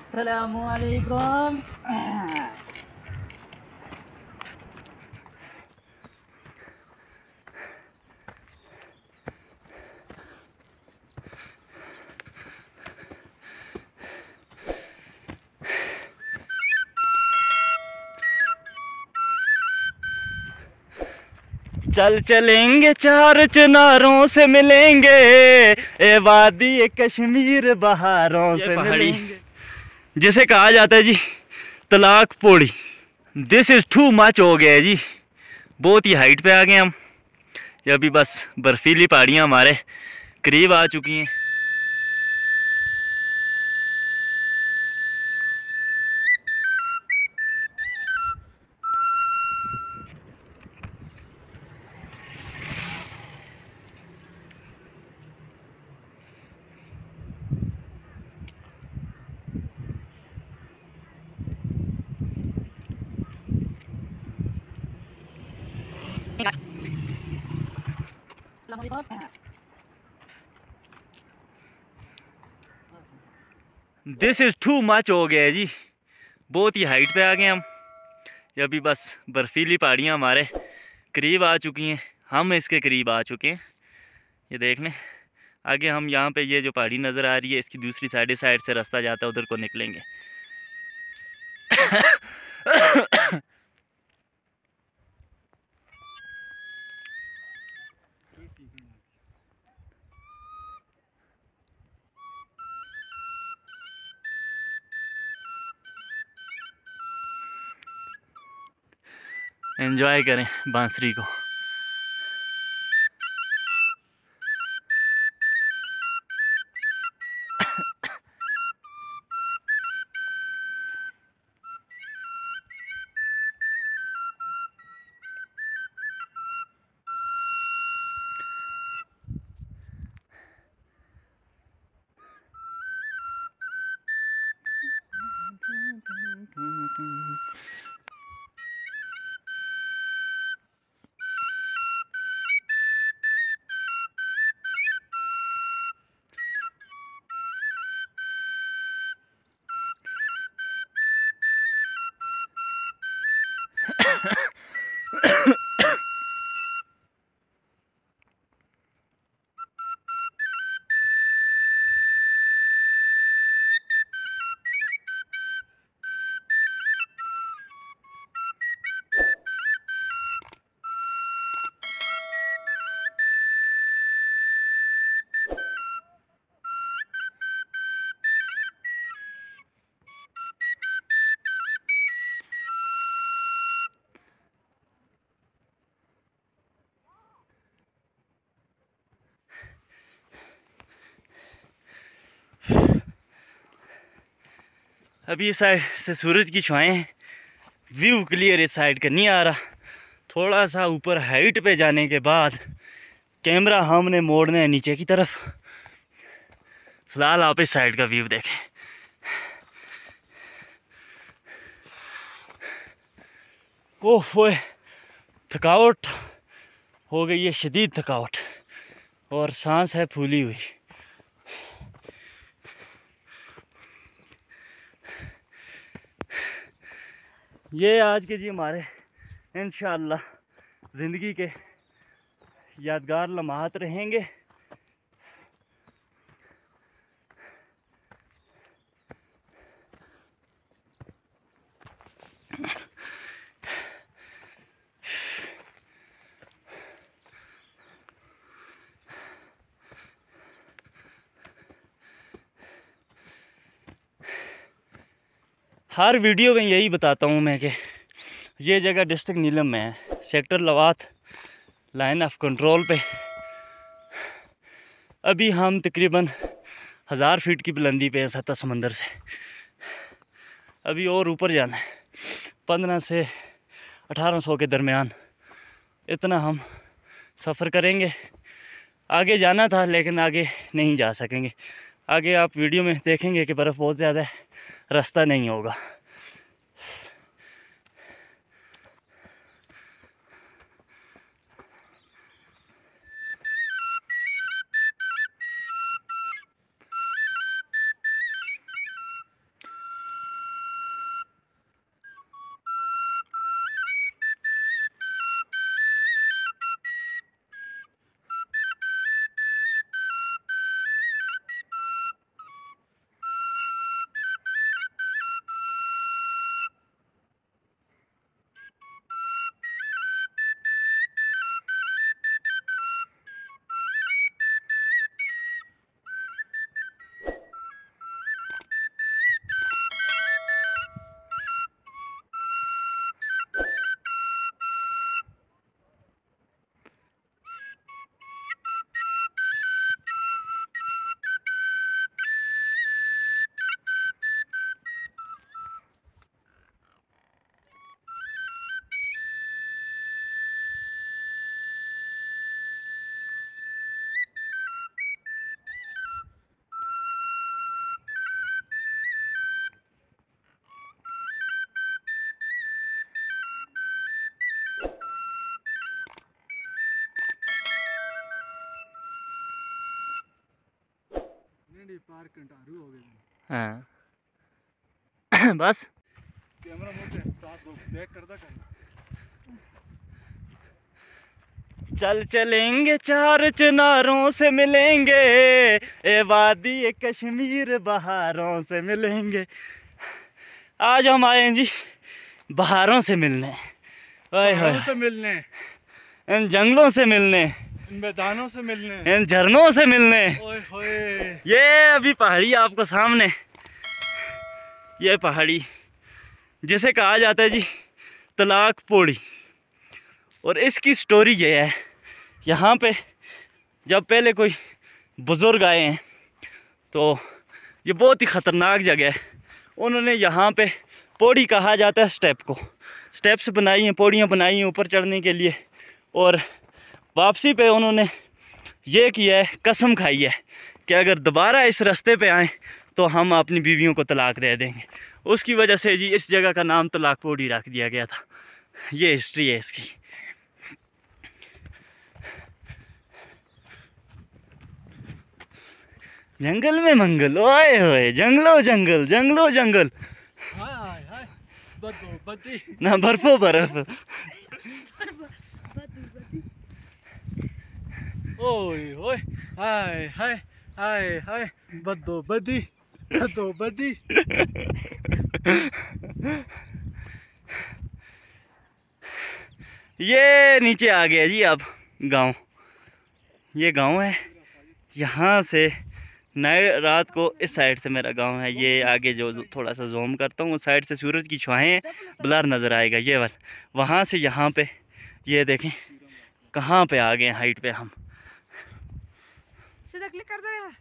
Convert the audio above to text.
अस्सलामुअलैकुम। चल चलेंगे चार चिनारों से मिलेंगे, ए वादी ए कश्मीर बहारों से मिलेंगे, जिसे कहा जाता है जी तलाक Pauri. This is too much हो गया है जी, बहुत ही हाइट पे आ गए हम। ये अभी बस बर्फीली पहाड़ियाँ हमारे करीब आ चुकी हैं। दिस इज़ टू मच हो गया है जी, बहुत ही हाइट पे आ गए हम। ये अभी बस बर्फीली पहाड़ियाँ हमारे करीब आ चुकी हैं, हम इसके करीब आ चुके हैं। ये देख लें आगे हम यहाँ पे, ये जो पहाड़ी नज़र आ रही है इसकी दूसरी साइड से रास्ता जाता है, उधर को निकलेंगे। एंजॉय करें बांसुरी को। अभी इस साइड से सूरज की छुआएं, व्यू क्लियर इस साइड का नहीं आ रहा। थोड़ा सा ऊपर हाइट पे जाने के बाद कैमरा हमने मोड़ना है नीचे की तरफ। फिलहाल आप इस साइड का व्यू देखें। ओह थकावट हो गई है, शदीद थकावट, और सांस है फूली हुई। ये आज के जी हमारे इंशाअल्लाह ज़िंदगी के यादगार लम्हात रहेंगे। हर वीडियो में यही बताता हूँ मैं कि ये जगह डिस्ट्रिक्ट नीलम में है, सेक्टर लवात लाइन ऑफ कंट्रोल पे। अभी हम तकरीबन 1000 फीट की बुलंदी पे है सतह समंदर से। अभी और ऊपर जाना है, 15 से 1800 के दरमियान इतना हम सफ़र करेंगे। आगे जाना था लेकिन आगे नहीं जा सकेंगे। आगे आप वीडियो में देखेंगे कि बर्फ़ बहुत ज़्यादा है, रास्ता नहीं होगा। हाँ बस कैमरा देख करता चल चलेंगे चार चिनारों से मिलेंगे, ए वादी कश्मीर बहारों से मिलेंगे। आज हम आए हैं जी बहारों से मिलने, पहाड़ों से मिलने, इन जंगलों से मिलने, इन मैदानों से मिलने, इन झरनों से मिलने। ओए होए। ये अभी पहाड़ी आपको सामने, ये पहाड़ी जिसे कहा जाता है जी तलाक पौड़ी। और इसकी स्टोरी ये है, यहाँ पे जब पहले कोई बुज़ुर्ग आए हैं तो ये बहुत ही ख़तरनाक जगह है। उन्होंने यहाँ पे पौड़ी कहा जाता है स्टेप को, स्टेप्स बनाई हैं, पौड़ियाँ बनाई हैं ऊपर चढ़ने के लिए। और वापसी पे उन्होंने ये किया है, कसम खाई है कि अगर दोबारा इस रास्ते पे आएँ तो हम अपनी बीवियों को तलाक दे देंगे। उसकी वजह से जी इस जगह का नाम तलाक पौड़ी रख दिया गया था। ये हिस्ट्री है इसकी। जंगल में मंगल, ओए होए, जंगलो जंगल, जंगलो जंगल, हाय हाय बदो बदी ना बर्फो बर्फ। ओए होए, हाय हाय हाय हाय बदो बदी, बदो बदी। ये नीचे आ गया जी अब गांव, ये गांव है। यहाँ से नए रात को इस साइड से मेरा गांव है। ये आगे जो थोड़ा सा जूम करता हूँ उस साइड से सूरज की छुआएं ब्लर नज़र आएगा ये वाला। वहाँ से यहाँ पे ये देखें कहाँ पे आ गए हाइट पे हम। सीधा क्लिक कर दो यार।